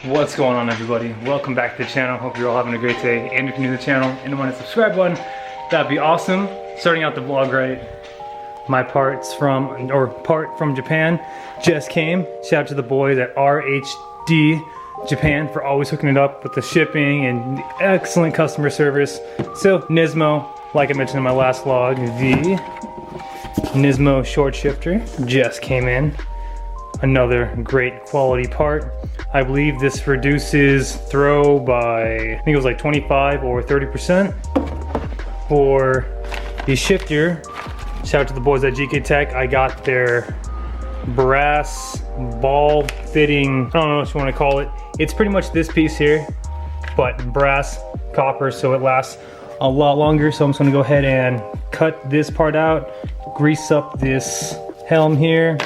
What's going on, everybody? Welcome back to the channel. Hope you're all having a great day. And if you're new to the channel and want to subscribe button, that'd be awesome. Starting out the vlog right, my part from Japan just came. Shout out to the boys at RHD Japan for always hooking it up with the shipping and excellent customer service. So Nismo, like I mentioned in my last vlog, the Nismo short shifter just came in. Another great quality part. I believe this reduces throw by, I think it was like 25 or 30%. For the shifter, shout out to the boys at GK Tech. I got their brass ball fitting, I don't know what you want to call it. It's pretty much this piece here, but brass copper, so it lasts a lot longer. So I'm just gonna go ahead and cut this part out, grease up this helm here,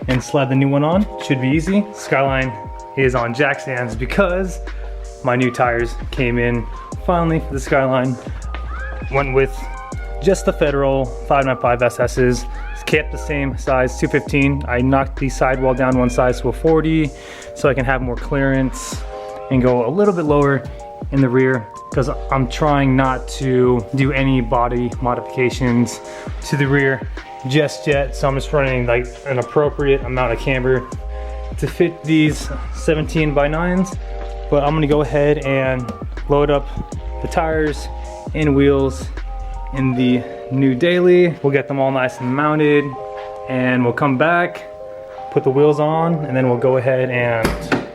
and slide the new one on. Should be easy. Skyline is on jack stands because my new tires came in finally for the Skyline. Went with just the Federal 595 SS's. Kept the same size, 215. I knocked the sidewall down one size to a 40 so I can have more clearance and go a little bit lower in the rear, because I'm trying not to do any body modifications to the rear just yet. So I'm just running like an appropriate amount of camber to fit these 17 by 9s. But I'm gonna go ahead and load up the tires and wheels in the new daily. We'll get them all nice and mounted, and we'll come back, put the wheels on, and then we'll go ahead and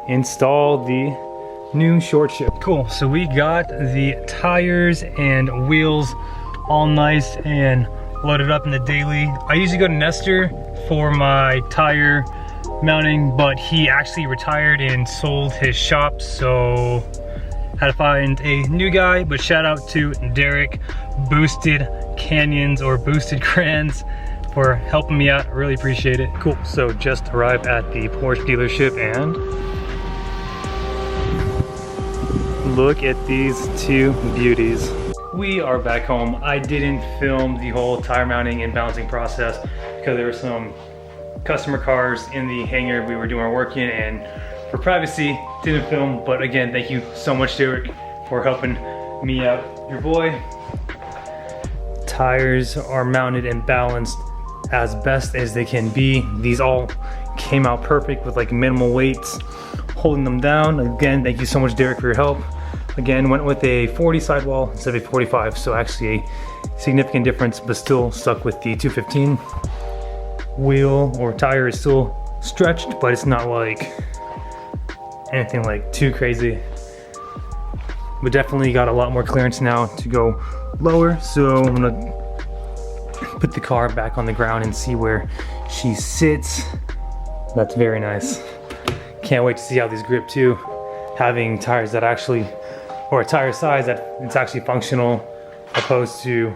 install the new short shift. Cool, so we got the tires and wheels all nice and loaded up in the daily. I usually go to Nestor for my tire mounting, but he actually retired and sold his shop, so had to find a new guy. But shout out to Derek, Boosted Canyons or Boosted Crayons, for helping me out. I really appreciate it. Cool, so just arrived at the Porsche dealership and look at these two beauties. We are back home. I didn't film the whole tire mounting and balancing process because there were some customer cars in the hangar we were doing our work in, and for privacy, didn't film. But again, thank you so much, Stuart, for helping me out. Your boy. Tires are mounted and balanced as best as they can be. These all came out perfect with like minimal weights holding them down. Again, thank you so much, Derek, for your help. Again, went with a 40 sidewall instead of a 45, so actually a significant difference, but still stuck with the 215. Wheel or tire is still stretched, but it's not like anything like too crazy. But definitely got a lot more clearance now to go lower, so I'm gonna put the car back on the ground and see where she sits. That's very nice. Can't wait to see how these grip too. Having tires that actually, or a tire size that it's actually functional opposed to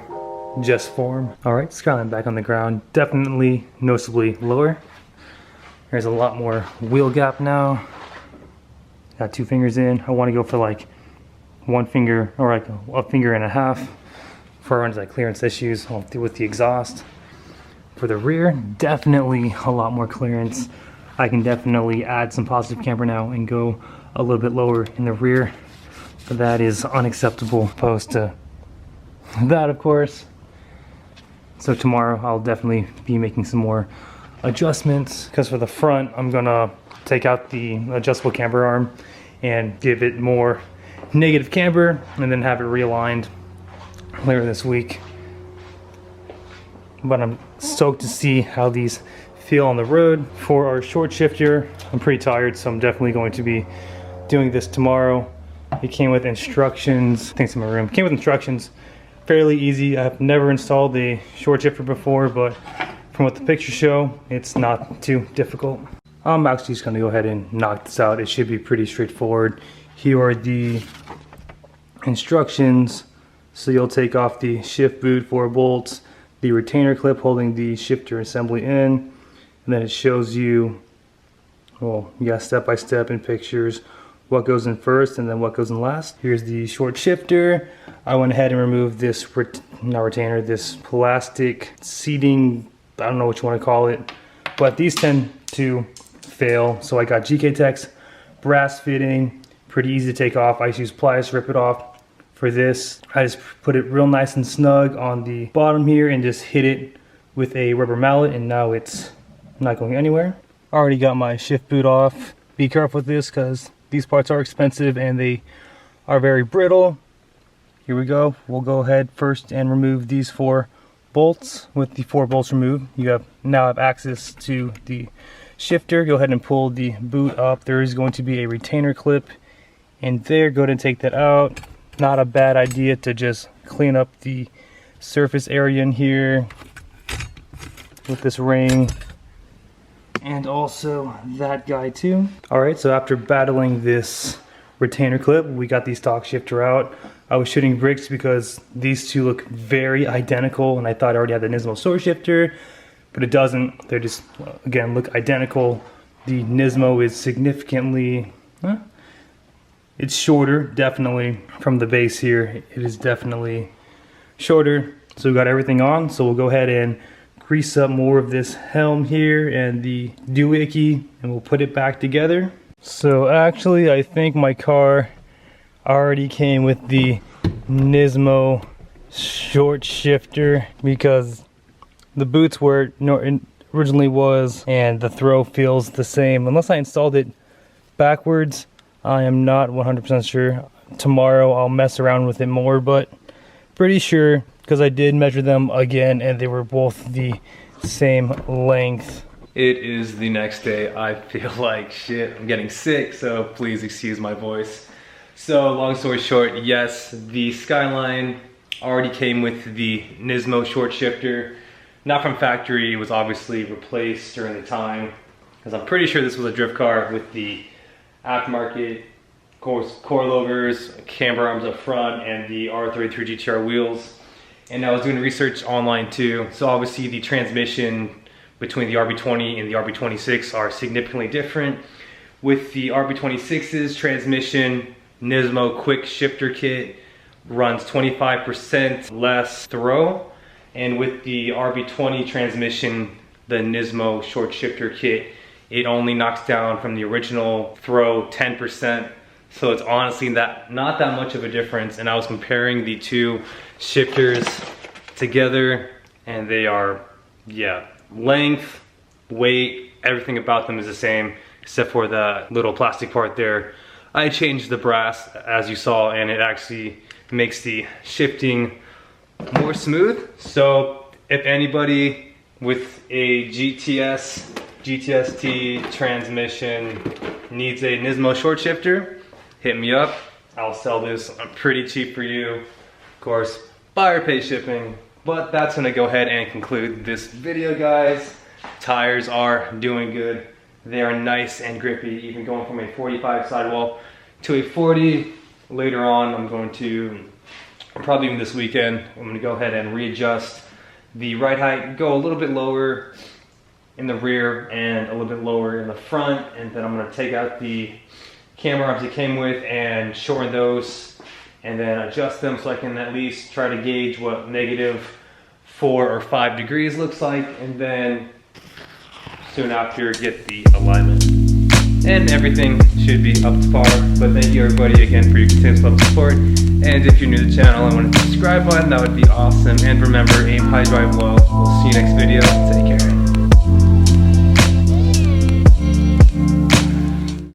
just form. All right, Skyline back on the ground. Definitely noticeably lower. There's a lot more wheel gap now. Got 2 fingers in. I want to go for like 1 finger or like a finger and a half for runs like clearance issues with the exhaust. For the rear, definitely a lot more clearance. I can definitely add some positive camber now and go a little bit lower in the rear. But that is unacceptable opposed to that, of course. So tomorrow I'll definitely be making some more adjustments, because for the front I'm gonna take out the adjustable camber arm and give it more negative camber and then have it realigned later this week. But I'm stoked to see how these feel on the road. For our short shifter, I'm pretty tired, so I'm definitely going to be doing this tomorrow. It came with instructions. I think it's in my room. It came with instructions. Fairly easy. I've never installed the short shifter before, but from what the pictures show, it's not too difficult. I'm actually just gonna go ahead and knock this out. It should be pretty straightforward. Here are the instructions. So you'll take off the shift boot 4 bolts, the retainer clip holding the shifter assembly in, and then it shows you, well, yeah, step by step in pictures, what goes in first and then what goes in last. Here's the short shifter. I went ahead and removed this, not retainer, this plastic seating, I don't know what you want to call it, but these tend to fail. So I got GK Tech's brass fitting, pretty easy to take off. I just use pliers to rip it off. For this, I just put it real nice and snug on the bottom here and just hit it with a rubber mallet, and now it's not going anywhere. Already got my shift boot off. Be careful with this because these parts are expensive and they are very brittle. Here we go. We'll go ahead first and remove these 4 bolts. With the 4 bolts removed, you now have access to the shifter. Go ahead and pull the boot up. There is going to be a retainer clip in there. Go ahead and take that out. Not a bad idea to just clean up the surface area in here with this ring, and also that guy too. Alright, so after battling this retainer clip, we got the stock shifter out. I was shooting bricks because these two look very identical, and I thought I already had the Nismo sword shifter, but it doesn't. They just, again, look identical. The Nismo is significantly, it's shorter, definitely, from the base here. It is definitely shorter. So we got everything on, so we'll go ahead and grease up more of this helm here and the doohickey, and we'll put it back together. So actually, I think my car already came with the Nismo short shifter because the boots where it originally was, and the throw feels the same. Unless I installed it backwards, I am not 100% sure. Tomorrow I'll mess around with it more, but pretty sure because I did measure them again and they were both the same length. It is the next day. I feel like shit. I'm getting sick, so please excuse my voice. So long story short, yes, the Skyline already came with the Nismo short shifter. Not from factory, it was obviously replaced during the time, because I'm pretty sure this was a drift car with the aftermarket coilovers, camber arms up front, and the R33 GTR wheels. And I was doing research online too, so obviously the transmission between the RB20 and the RB26 are significantly different. With the RB26's transmission, Nismo quick shifter kit runs 25% less throw, and with the RB20 transmission, the Nismo short shifter kit, it only knocks down from the original throw 10%. So it's honestly not that much of a difference. And I was comparing the two shifters together, and they are, yeah, length, weight, everything about them is the same except for the little plastic part there. I changed the brass as you saw, and it actually makes the shifting more smooth. So if anybody with a GTST transmission needs a Nismo short shifter, hit me up. I'll sell this pretty cheap for you. Of course, buy or pay shipping. But that's gonna go ahead and conclude this video, guys. Tires are doing good. They are nice and grippy, even going from a 45 sidewall to a 40. Later on, I'm going to, probably even this weekend, I'm gonna go ahead and readjust the ride height, go a little bit lower in the rear and a little bit lower in the front, and then I'm gonna take out the camera arms it came with and shorten those, and then adjust them so I can at least try to gauge what -4 or 5 degrees looks like, and then soon after get the alignment. And everything should be up to par. But thank you everybody again for your continuous love and support. And if you're new to the channel and want to subscribe button, that would be awesome. And remember, aim high, drive low. We'll see you next video. Take care.